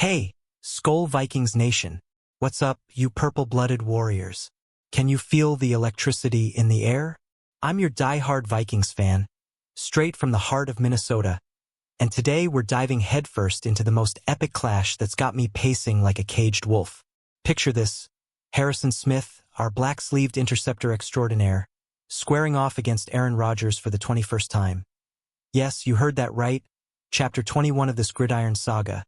Hey, Skol Vikings Nation. What's up, you purple-blooded warriors? Can you feel the electricity in the air? I'm your die-hard Vikings fan, straight from the heart of Minnesota, and today we're diving headfirst into the most epic clash that's got me pacing like a caged wolf. Picture this, Harrison Smith, our black-sleeved interceptor extraordinaire, squaring off against Aaron Rodgers for the 21st time. Yes, you heard that right, Chapter 21 of this gridiron saga.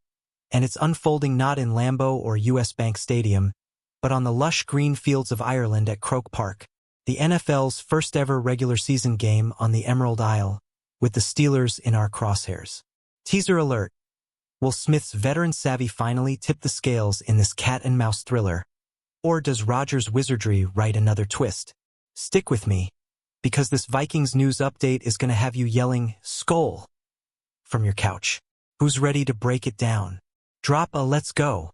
And it's unfolding not in Lambeau or US Bank Stadium, but on the lush green fields of Ireland at Croke Park, the NFL's first-ever regular season game on the Emerald Isle, with the Steelers in our crosshairs. Teaser alert. Will Smith's veteran savvy finally tip the scales in this cat-and-mouse thriller? Or does Rodgers' wizardry write another twist? Stick with me, because this Vikings news update is going to have you yelling, "Skol!" from your couch. Who's ready to break it down? Drop a "let's go"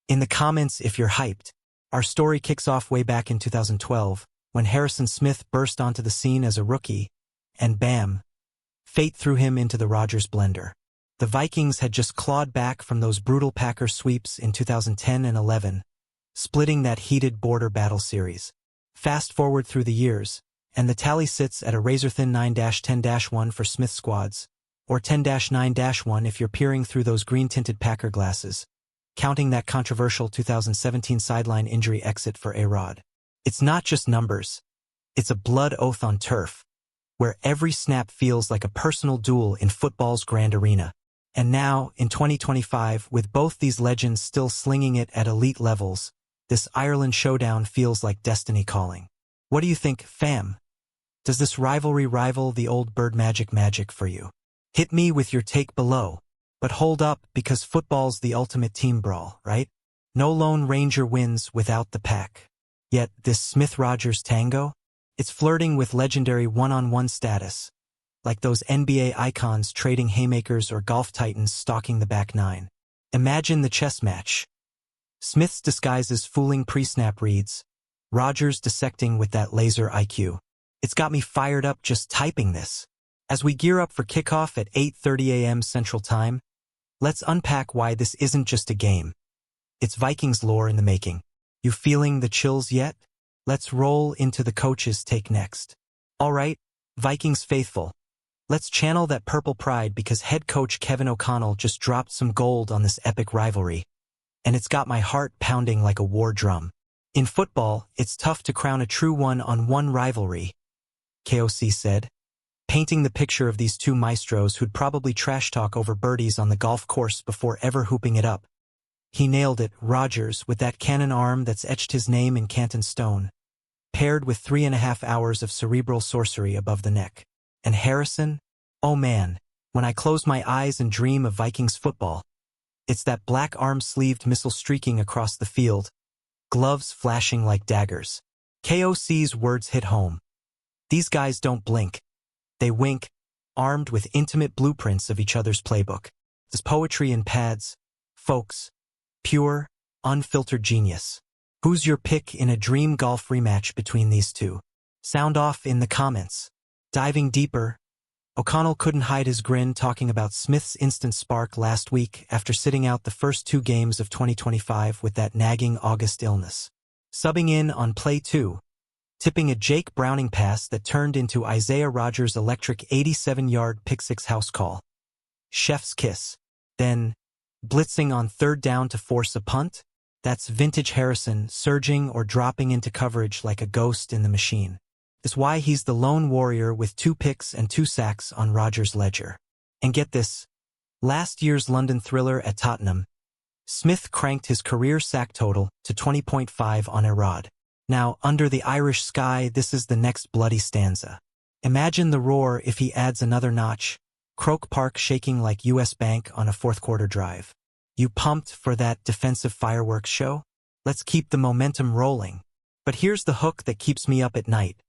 in the comments if you're hyped. Our story kicks off way back in 2012, when Harrison Smith burst onto the scene as a rookie, and bam, fate threw him into the Rodgers blender. The Vikings had just clawed back from those brutal Packers sweeps in 2010 and 11, splitting that heated border battle series. Fast forward through the years, and the tally sits at a razor-thin 9-10-1 for Smith squads, or 10-9-1 if you're peering through those green-tinted Packer glasses, counting that controversial 2017 sideline injury exit for A-Rod. It's not just numbers. It's a blood oath on turf, where every snap feels like a personal duel in football's grand arena. And now, in 2025, with both these legends still slinging it at elite levels, this Ireland showdown feels like destiny calling. What do you think, fam? Does this rivalry rival the old bird magic for you? Hit me with your take below. But hold up, because football's the ultimate team brawl, right? No lone ranger wins without the pack. Yet this Smith-Rodgers tango? It's flirting with legendary one-on-one status, like those NBA icons trading haymakers or golf titans stalking the back nine. Imagine the chess match. Smith's disguises fooling pre-snap reads, Rodgers dissecting with that laser IQ. It's got me fired up just typing this. As we gear up for kickoff at 8:30 a.m. Central Time, let's unpack why this isn't just a game. It's Vikings lore in the making. You feeling the chills yet? Let's roll into the coach's take next. All right, Vikings faithful. Let's channel that purple pride because head coach Kevin O'Connell just dropped some gold on this epic rivalry. And it's got my heart pounding like a war drum. In football, it's tough to crown a true one-on-one rivalry, KOC said, painting the picture of these two maestros who'd probably trash talk over birdies on the golf course before ever hooping it up. He nailed it, Rodgers, with that cannon arm that's etched his name in Canton stone, paired with 3.5 hours of cerebral sorcery above the neck. And Harrison? Oh man, when I close my eyes and dream of Vikings football, it's that black arm-sleeved missile streaking across the field, gloves flashing like daggers. KOC's words hit home. These guys don't blink. They wink, armed with intimate blueprints of each other's playbook. There's poetry in pads, folks. Pure, unfiltered genius. Who's your pick in a dream golf rematch between these two? Sound off in the comments. Diving deeper, O'Connell couldn't hide his grin talking about Smith's instant spark last week after sitting out the first 2 games of 2025 with that nagging August illness. Subbing in on play 2. Tipping a Jake Browning pass that turned into Isaiah Rodgers' electric 87-yard pick-six house call. Chef's kiss. Then, blitzing on 3rd down to force a punt? That's vintage Harrison surging or dropping into coverage like a ghost in the machine. It's why he's the lone warrior with 2 picks and 2 sacks on Rodgers' ledger. And get this, last year's London thriller at Tottenham, Smith cranked his career sack total to 20.5 on A-Rod. Now, under the Irish sky, this is the next bloody stanza. Imagine the roar if he adds another notch, Croke Park shaking like US Bank on a fourth-quarter drive. You pumped for that defensive fireworks show? Let's keep the momentum rolling. But here's the hook that keeps me up at night.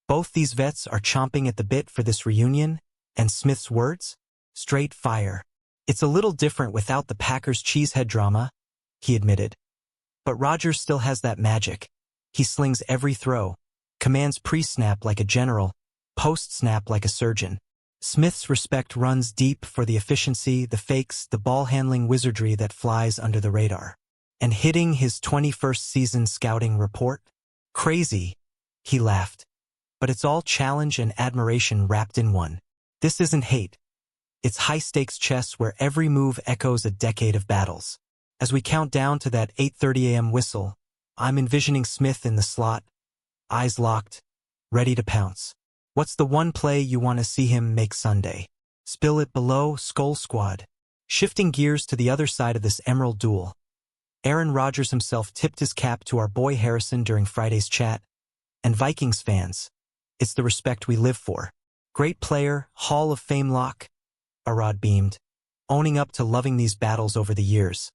Both these vets are chomping at the bit for this reunion, and Smith's words? Straight fire. It's a little different without the Packers' cheesehead drama, he admitted. But Rodgers still has that magic. He slings every throw, commands pre-snap like a general, post-snap like a surgeon. Smith's respect runs deep for the efficiency, the fakes, the ball-handling wizardry that flies under the radar. And hitting his 21st season scouting report? Crazy, he laughed. But it's all challenge and admiration wrapped in one. This isn't hate. It's high-stakes chess where every move echoes a decade of battles. As we count down to that 8:30 a.m. whistle, I'm envisioning Smith in the slot, eyes locked, ready to pounce. What's the one play you want to see him make Sunday? Spill it below, Skull Squad. Shifting gears to the other side of this emerald duel, Aaron Rodgers himself tipped his cap to our boy Harrison during Friday's chat. And Vikings fans, it's the respect we live for. Great player, Hall of Fame lock, Arad beamed, owning up to loving these battles over the years.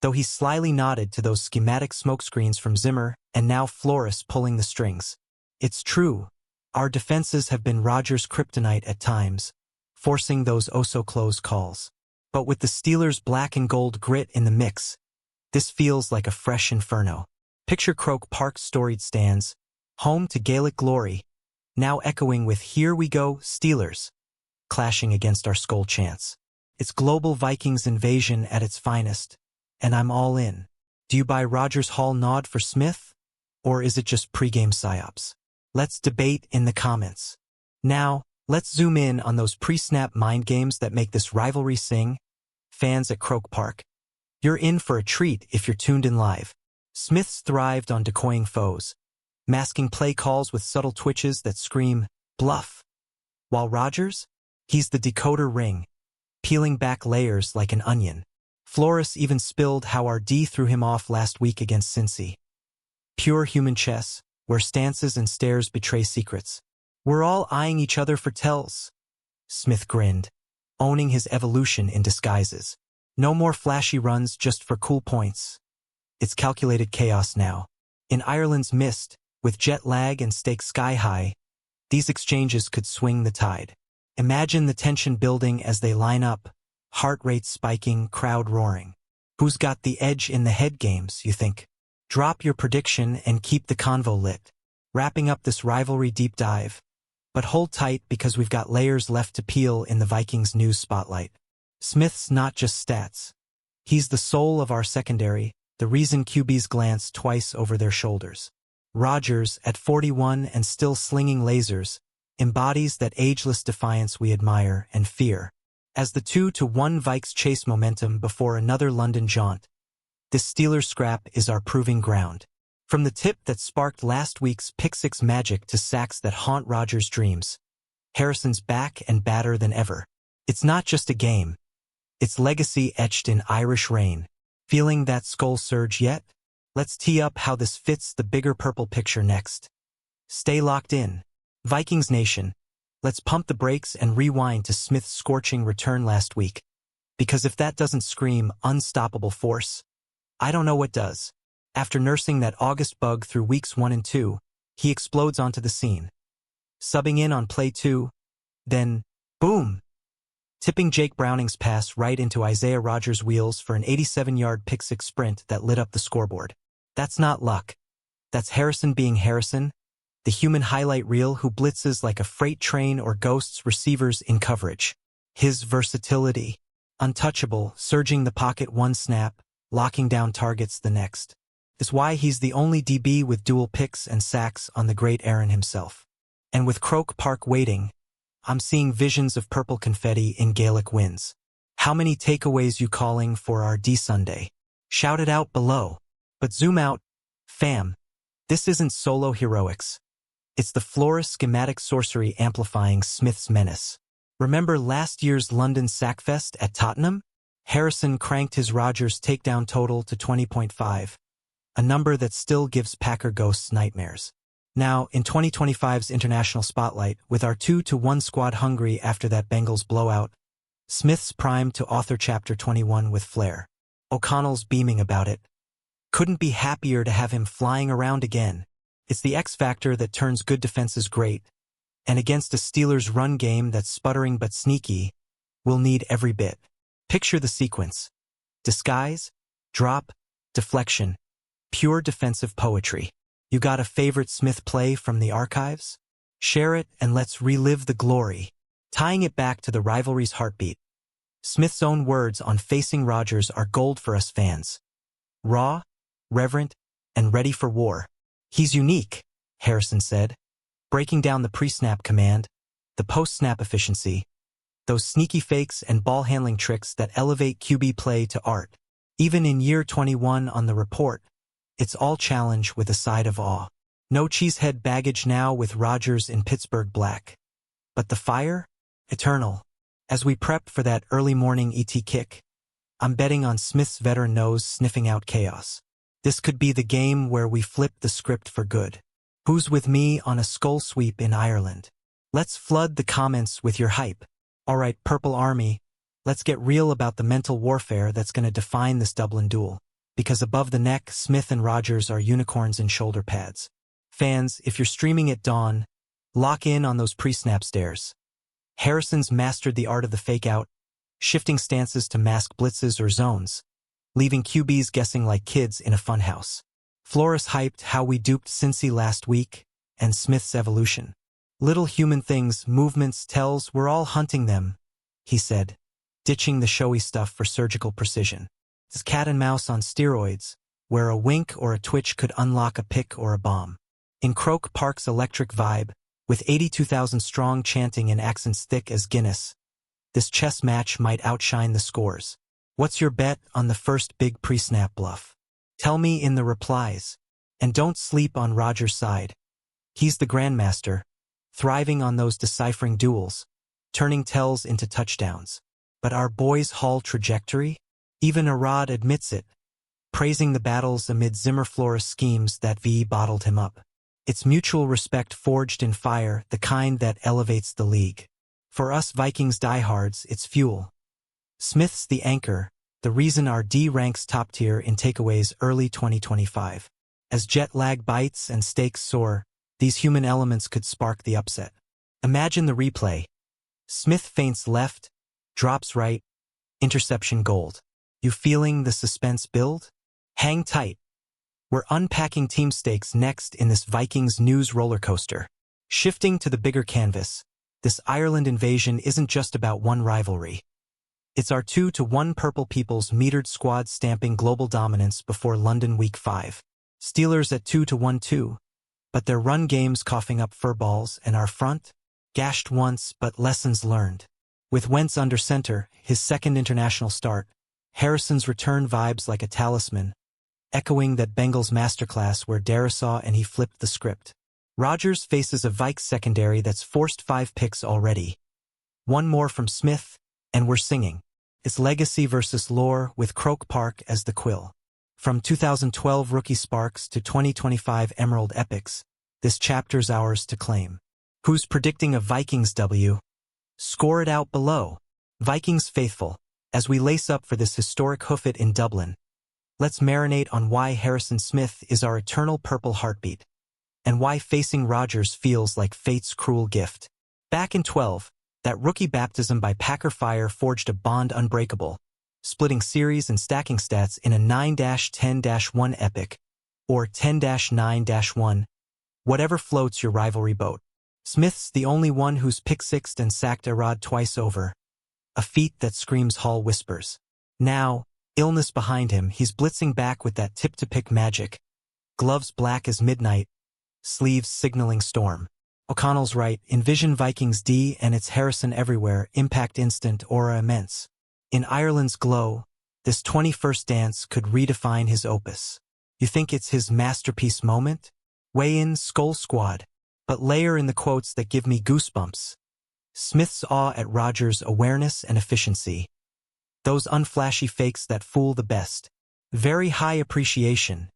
Though he slyly nodded to those schematic smokescreens from Zimmer and now Flores pulling the strings. It's true, our defenses have been Rodgers' kryptonite at times, forcing those oh-so-close calls. But with the Steelers' black and gold grit in the mix, this feels like a fresh inferno. Picture Croke Park's storied stands, home to Gaelic glory, now echoing with "Here we go, Steelers," clashing against our Skull chants. It's global Vikings invasion at its finest, and I'm all in. Do you buy Rodgers' Hall nod for Smith? Or is it just pregame psyops? Let's debate in the comments. Now, let's zoom in on those pre-snap mind games that make this rivalry sing. Fans at Croke Park, you're in for a treat if you're tuned in live. Smiths thrived on decoying foes, masking play calls with subtle twitches that scream, bluff. While Rodgers, he's the decoder ring, peeling back layers like an onion. Flores even spilled how our D threw him off last week against Cincy. Pure human chess, where stances and stares betray secrets. We're all eyeing each other for tells. Smith grinned, owning his evolution in disguises. No more flashy runs just for cool points. It's calculated chaos now. In Ireland's mist, with jet lag and stakes sky high, these exchanges could swing the tide. Imagine the tension building as they line up, heart rate spiking, crowd roaring. Who's got the edge in the head games, you think? Drop your prediction and keep the convo lit. Wrapping up this rivalry deep dive. But hold tight because we've got layers left to peel in the Vikings news spotlight. Smith's not just stats. He's the soul of our secondary, the reason QBs glance twice over their shoulders. Rodgers, at 41 and still slinging lasers, embodies that ageless defiance we admire and fear. As the 2-1 Vikes chase momentum before another London jaunt, this Steelers scrap is our proving ground. From the tip that sparked last week's pick-six magic to sacks that haunt Rodgers' dreams, Harrison's back and badder than ever. It's not just a game. It's legacy etched in Irish rain. Feeling that skull surge yet? Let's tee up how this fits the bigger purple picture next. Stay locked in. Vikings Nation, let's pump the brakes and rewind to Smith's scorching return last week. Because if that doesn't scream unstoppable force, I don't know what does. After nursing that August bug through weeks 1 and 2, he explodes onto the scene. Subbing in on play 2, then, boom! Tipping Jake Browning's pass right into Isaiah Rodgers' wheels for an 87-yard pick-six sprint that lit up the scoreboard. That's not luck. That's Harrison being Harrison, the human highlight reel who blitzes like a freight train or ghosts receivers in coverage. His versatility, untouchable, surging the pocket one snap, locking down targets the next, is why he's the only DB with dual picks and sacks on the great Aaron himself. And with Croke Park waiting, I'm seeing visions of purple confetti in Gaelic wins. How many takeaways you calling for our D Sunday? Shout it out below. But zoom out, fam. This isn't solo heroics. It's the Flores schematic sorcery amplifying Smith's menace. Remember last year's London Sackfest at Tottenham? Harrison cranked his Rodgers takedown total to 20.5, a number that still gives Packer ghosts nightmares. Now, in 2025's international spotlight, with our 2-1 squad hungry after that Bengals blowout, Smith's primed to author Chapter 21 with flair. O'Connell's beaming about it. Couldn't be happier to have him flying around again. It's the X factor that turns good defenses great, and against a Steelers run game that's sputtering but sneaky, we'll need every bit. Picture the sequence. Disguise, drop, deflection, pure defensive poetry. You got a favorite Smith play from the archives? Share it and let's relive the glory. tying it back to the rivalry's heartbeat. Smith's own words on facing Rodgers are gold for us fans. Raw, reverent, and ready for war. He's unique, Harrison said, breaking down the pre-snap command, the post-snap efficiency, those sneaky fakes and ball-handling tricks that elevate QB play to art. Even in year 21 on the report, it's all challenge with a side of awe. No cheesehead baggage now with Rodgers in Pittsburgh black. But the fire? Eternal. As we prep for that early morning ET kick, I'm betting on Smith's veteran nose sniffing out chaos. This could be the game where we flip the script for good. Who's with me on a skull sweep in Ireland? Let's flood the comments with your hype. Alright, Purple Army, let's get real about the mental warfare that's going to define this Dublin duel. Because above the neck, Smith and Rodgers are unicorns in shoulder pads. Fans, if you're streaming at dawn, lock in on those pre-snap stares. Harrison's mastered the art of the fake-out, shifting stances to mask blitzes or zones, leaving QBs guessing like kids in a funhouse. Flores hyped how we duped Cincy last week, and Smith's evolution. Little human things, movements, tells, we're all hunting them, he said, ditching the showy stuff for surgical precision. It's cat and mouse on steroids, where a wink or a twitch could unlock a pick or a bomb. In Croke Park's electric vibe, with 82,000 strong chanting in accents thick as Guinness, this chess match might outshine the scores. What's your bet on the first big pre-snap bluff? Tell me in the replies. And don't sleep on Rodgers' side. He's the grandmaster, thriving on those deciphering duels, turning tells into touchdowns. But our boys' Hall trajectory? Even Arad admits it, praising the battles amid Zimmer Flores schemes that bottled him up. It's mutual respect forged in fire, the kind that elevates the league. For us Vikings diehards, it's fuel. Smith's the anchor, the reason our D ranks top tier in takeaways early 2025. As jet lag bites and stakes soar, these human elements could spark the upset. Imagine the replay. Smith feints left, drops right, interception gold. You feeling the suspense build? Hang tight. We're unpacking team stakes next in this Vikings news roller coaster. Shifting to the bigger canvas, this Ireland invasion isn't just about one rivalry. It's our 2-1 Purple People's metered squad stamping global dominance before London Week 5. Steelers at 2-1 too, but their run game's coughing up furballs, and our front? Gashed once, but lessons learned. With Wentz under center, his second international start, Harrison's return vibes like a talisman, echoing that Bengals masterclass where Dara saw and he flipped the script. Rodgers faces a Vikes secondary that's forced 5 picks already. One more from Smith, and we're singing. It's legacy versus lore with Croke Park as the quill. From 2012 rookie sparks to 2025 Emerald epics, this chapter's ours to claim. Who's predicting a Vikings W? Score it out below. Vikings faithful, as we lace up for this historic hoof-it in Dublin, let's marinate on why Harrison Smith is our eternal purple heartbeat, and why facing Rodgers feels like fate's cruel gift. Back in 12, that rookie baptism by Packer Fire forged a bond unbreakable, splitting series and stacking stats in a 9-10-1 epic, or 10-9-1, whatever floats your rivalry boat. Smith's the only one who's pick-sixed and sacked Arad twice over, a feat that screams Hall whispers. Now, illness behind him, he's blitzing back with that tip-to-pick magic. Gloves black as midnight, sleeves signaling storm. O'Connell's right, envision Vikings D and it's Harrison everywhere, impact instant, aura immense. In Ireland's glow, this 21st dance could redefine his opus. You think it's his masterpiece moment? Weigh in, Skull Squad, but layer in the quotes that give me goosebumps. Smith's awe at Rodgers' awareness and efficiency. Those unflashy fakes that fool the best. Very high appreciation,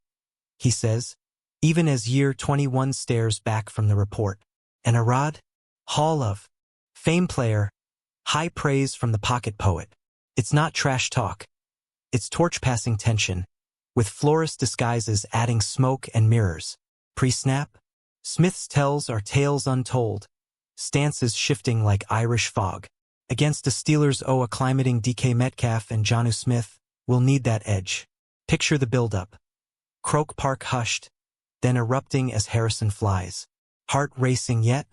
he says, even as year 21 stares back from the report. And Arad? Hall of Fame player, high praise from the pocket poet. It's not trash talk. It's torch-passing tension, with Flores disguises adding smoke and mirrors. Pre-snap? Smith's tells are tales untold, stances shifting like Irish fog. Against the Steelers' acclimating DK Metcalf and Jonnu Smith, we'll need that edge. Picture the build-up. Croke Park hushed, then erupting as Harrison flies. Heart racing yet?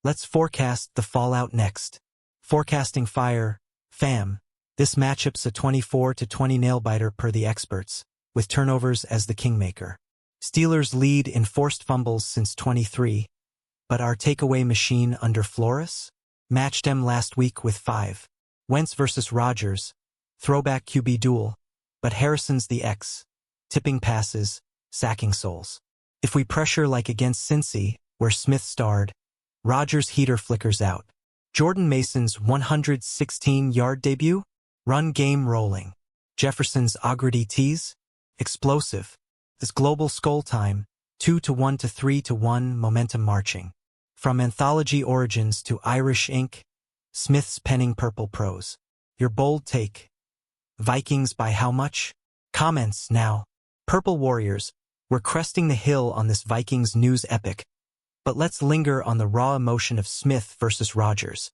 Let's forecast the fallout next. Forecasting fire, fam. This matchup's a 24-20 nail-biter per the experts, with turnovers as the kingmaker. Steelers lead in forced fumbles since 23, but our takeaway machine under Flores? Matched them last week with 5. Wentz versus Rodgers, throwback QB duel, but Harrison's the X, tipping passes, sacking souls. If we pressure like against Cincy, where Smith starred, Rodgers' heater flickers out. Jordan Mason's 116-yard debut? Run game rolling. Jefferson's Agredy tease? Explosive. This global skull time, 2-1 to 3-1 momentum marching. From anthology origins to Irish ink, Smith's penning purple prose. Your bold take. Vikings by how much? Comments now. Purple Warriors, we're cresting the hill on this Vikings news epic, but let's linger on the raw emotion of Smith versus Rodgers.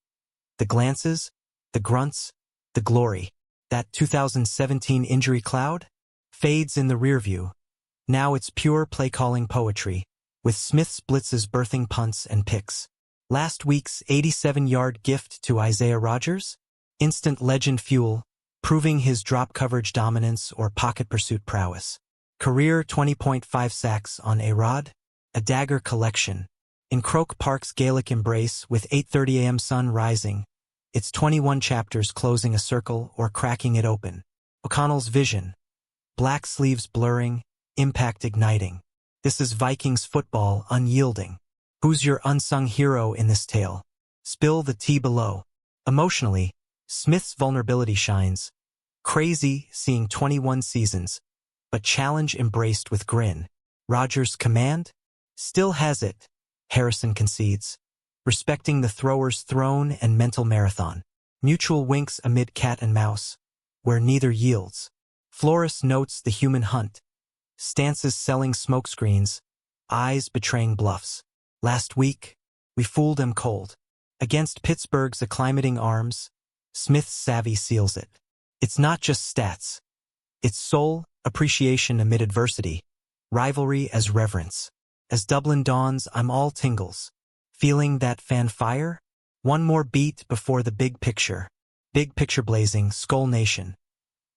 The glances, the grunts, the glory. That 2017 injury cloud? Fades in the rearview. Now it's pure play-calling poetry, with Smith's blitzes birthing punts and picks. Last week's 87-yard gift to Isaiah Rodgers? Instant legend fuel, proving his drop coverage dominance or pocket pursuit prowess. Career 20.5 sacks on A-Rod? A dagger collection. In Croke Park's Gaelic embrace with 8:30 a.m. sun rising, it's 21 chapters closing a circle or cracking it open. O'Connell's vision. Black sleeves blurring, impact igniting. This is Vikings football unyielding. Who's your unsung hero in this tale? Spill the tea below. Emotionally, Smith's vulnerability shines. Crazy seeing 21 seasons, but challenge embraced with grin. Rodgers' command? Still has it, Harrison concedes. Respecting the thrower's throne and mental marathon. Mutual winks amid cat and mouse, where neither yields. Flores notes the human hunt. Stances selling smokescreens, eyes betraying bluffs. Last week, we fooled them cold. Against Pittsburgh's acclimating arms, Smith's savvy seals it. It's not just stats. It's soul, appreciation amid adversity, rivalry as reverence. As Dublin dawns, I'm all tingles. Feeling that fan fire? One more beat before the big picture. Big picture blazing, Skull Nation.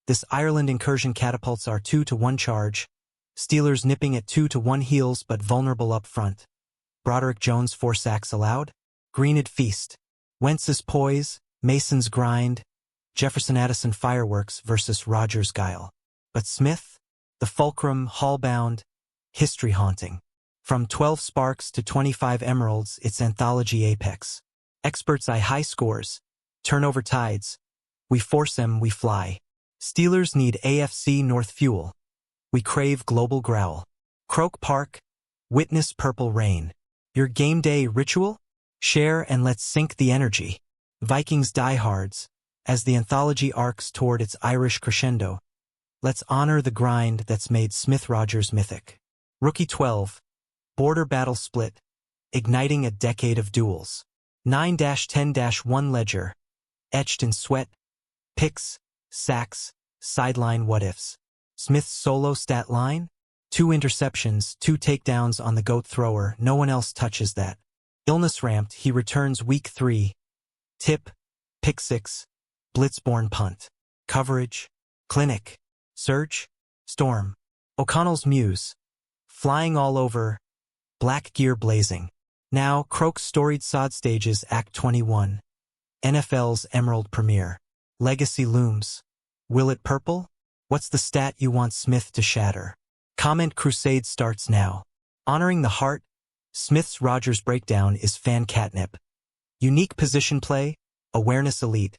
This Ireland incursion catapults our 2-1 charge. Steelers nipping at 2-1 heels but vulnerable up front. Broderick Jones 4 sacks allowed. Greenid feast. Wentz's poise, Mason's grind. Jefferson Addison fireworks versus Rodgers' guile. But Smith? The fulcrum, hall-bound, history haunting. From 12 sparks to 25 emeralds, it's anthology apex. Experts eye high scores. Turnover tides. We force them, we fly. Steelers need AFC North fuel. We crave global growl. Croke Park, witness purple rain. Your game day ritual? Share and let's sync the energy. Vikings diehards, as the anthology arcs toward its Irish crescendo. Let's honor the grind that's made Smith Rodgers mythic. Rookie 12. Border battle split, igniting a decade of duels. 9-10-1 ledger, etched in sweat, picks, sacks, sideline what-ifs. Smith's solo stat line? 2 interceptions, 2 takedowns on the GOAT thrower, no one else touches that. Illness ramped, he returns week 3. Tip, pick 6, blitzborne punt. Coverage, clinic, surge, storm. O'Connell's muse, flying all over, black gear blazing. Now, Croke's storied sod stages Act 21. NFL's Emerald premiere. Legacy looms. Will it purple? What's the stat you want Smith to shatter? Comment crusade starts now. Honoring the heart, Smith's Rodgers breakdown is fan catnip. Unique position play, awareness elite.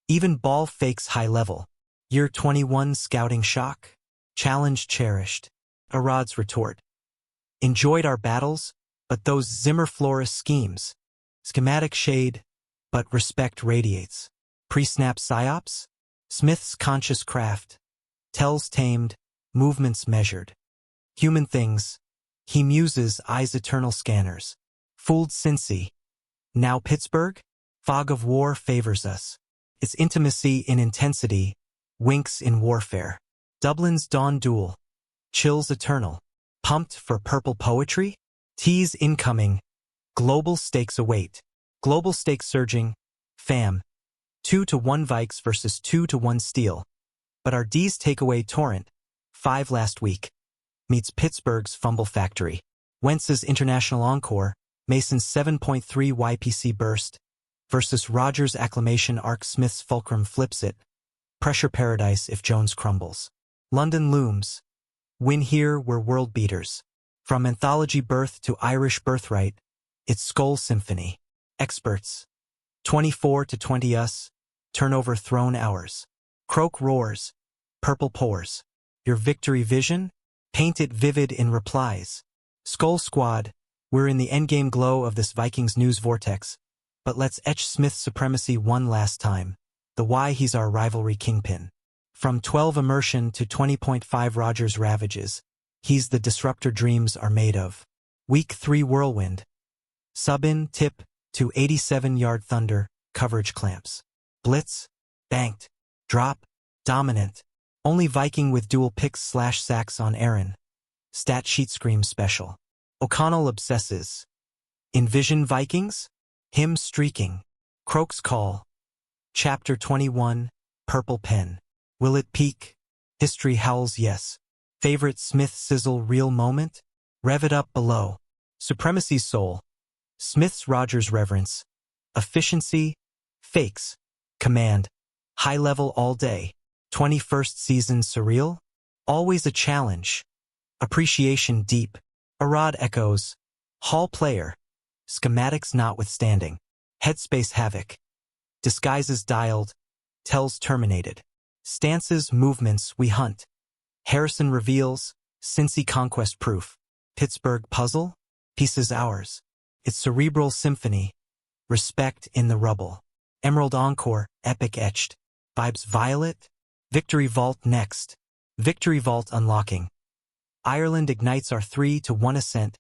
Even ball fakes high level. Year 21 scouting shock. Challenge cherished. Arad's retort. Enjoyed our battles, but those Zimmer Flores schemes. Schematic shade, but respect radiates. Pre-snap psyops? Smith's conscious craft. Tells tamed, movements measured. Human things. He muses eyes eternal scanners. Fooled Cincy. Now Pittsburgh? Fog of war favors us. Its intimacy in intensity, winks in warfare. Dublin's dawn duel. Chills eternal. Pumped for purple poetry? Tease incoming. Global stakes await. Global stakes surging. Fam, 2-1 Vikes versus 2-1 Steel. But our D's takeaway torrent, 5 last week, meets Pittsburgh's fumble factory. Wentz's international encore, Mason's 7.3 YPC burst, versus Rodgers' acclamation arc. Smith's fulcrum flips it. Pressure paradise if Jones crumbles. London looms. Win here, we're world beaters. From anthology birth to Irish birthright, it's Skull Symphony. Experts. 24-20 us. Turnover thrown ours. Croak roars. Purple pours. Your victory vision? Paint it vivid in replies. Skull Squad, we're in the endgame glow of this Vikings news vortex, but let's etch Smith's supremacy one last time. The why he's our rivalry kingpin. From 12 immersion to 20.5 Rodgers ravages, he's the disruptor dreams are made of. Week 3 whirlwind. Sub-in, tip, to 87-yard thunder, coverage clamps. Blitz, banked, drop, dominant. Only Viking with dual picks/sacks on Aaron. Stat sheet screams special. O'Connell obsesses. Envision Vikings? Him streaking. Croak's call. Chapter 21, Purple Pen. Will it peak? History howls yes. Favorite Smith sizzle real moment? Rev it up below. Supremacy's soul. Smith's Rodgers reverence. Efficiency. Fakes. Command. High level all day. 21st season surreal? Always a challenge. Appreciation deep. Arad echoes. Hall player. Schematics notwithstanding. Headspace havoc. Disguises dialed. Tells terminated. Stances movements we hunt. Harrison reveals. Cincy conquest proof. Pittsburgh puzzle? Pieces ours. It's cerebral symphony. Respect in the rubble. Emerald encore, epic etched. Vibes violet. Victory vault next. Victory vault unlocking. Ireland ignites our 3-1 ascent.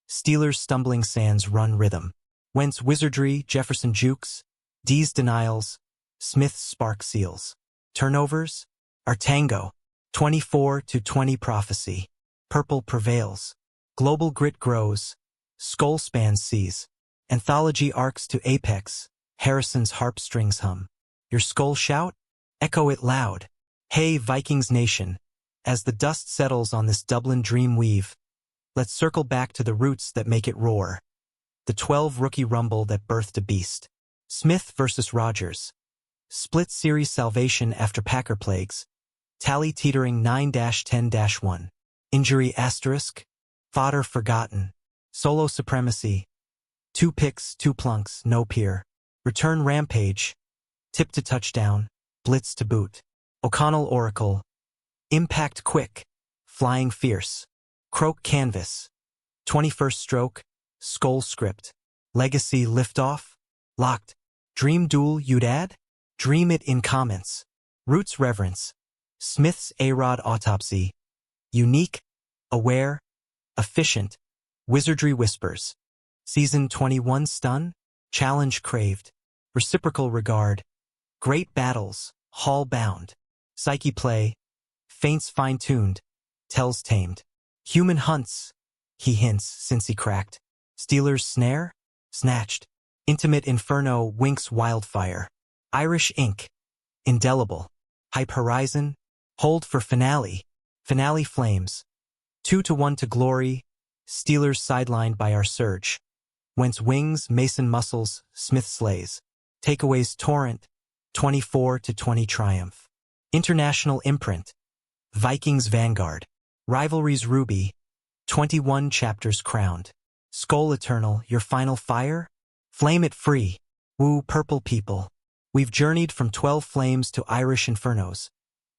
Steelers stumbling sands run rhythm. Wentz wizardry, Jefferson jukes. D's denials. Smith's spark seals. Turnovers. Our tango. 24-20 prophecy. Purple prevails. Global grit grows. Skull spans seas. Anthology arcs to apex. Harrison's harp strings hum. Your skull shout? Echo it loud. Hey Vikings Nation. As the dust settles on this Dublin dream weave, let's circle back to the roots that make it roar. The 12 rookie rumble that birthed a beast. Smith versus Rodgers. Split series salvation after Packer plagues. Tally teetering 9-10-1. Injury asterisk. Fodder forgotten. Solo supremacy. 2 picks, 2 plunks, no peer. Return rampage. Tip to touchdown. Blitz to boot. O'Connell oracle. Impact quick. Flying fierce. Croak canvas. 21st stroke. Skull script. Legacy liftoff. Locked. Dream duel you'd add? Dream it in comments. Roots reverence. Smith's A-Rod autopsy. Unique. Aware. Efficient. Wizardry whispers. Season 21 stun. Challenge craved. Reciprocal regard. Great battles. Hall bound. Psyche play. Feints fine-tuned. Tells tamed. Human hunts. He hints since he cracked. Steelers snare. Snatched. Intimate inferno winks wildfire. Irish ink. Indelible. Hype horizon. Hold for finale. Finale flames. 2-1 to glory. Steelers sidelined by our surge. Wentz wings, Mason muscles, Smith slays. Takeaways torrent. 24-20 triumph. International imprint. Vikings vanguard. Rivalries ruby. 21 chapters crowned. Skull eternal, your final fire? Flame it free. Woo purple people. We've journeyed from 12 flames to Irish infernos,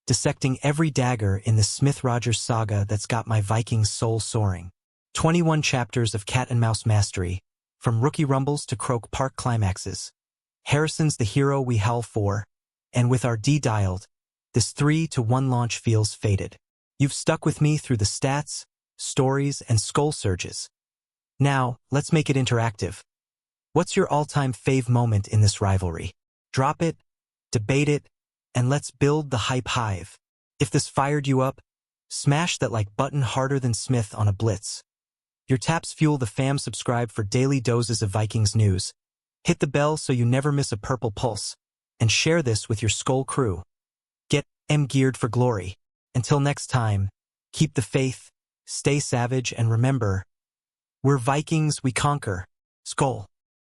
dissecting every dagger in the Smith-Rodgers saga that's got my Vikings soul soaring. 21 chapters of cat-and-mouse mastery, from rookie rumbles to Croak Park climaxes. Harrison's the hero we howl for, and with our D dialed, this 3-1 launch feels fated. You've stuck with me through the stats, stories, and skull surges. Now, let's make it interactive. What's your all-time fave moment in this rivalry? Drop it, debate it, and let's build the hype hive. If this fired you up, smash that like button harder than Smith on a blitz. Your taps fuel the fam. Subscribe for daily doses of Vikings news. Hit the bell so you never miss a purple pulse. and share this with your Skull crew. Get geared for glory. Until next time, keep the faith, stay savage, and remember, we're Vikings, we conquer. Skull.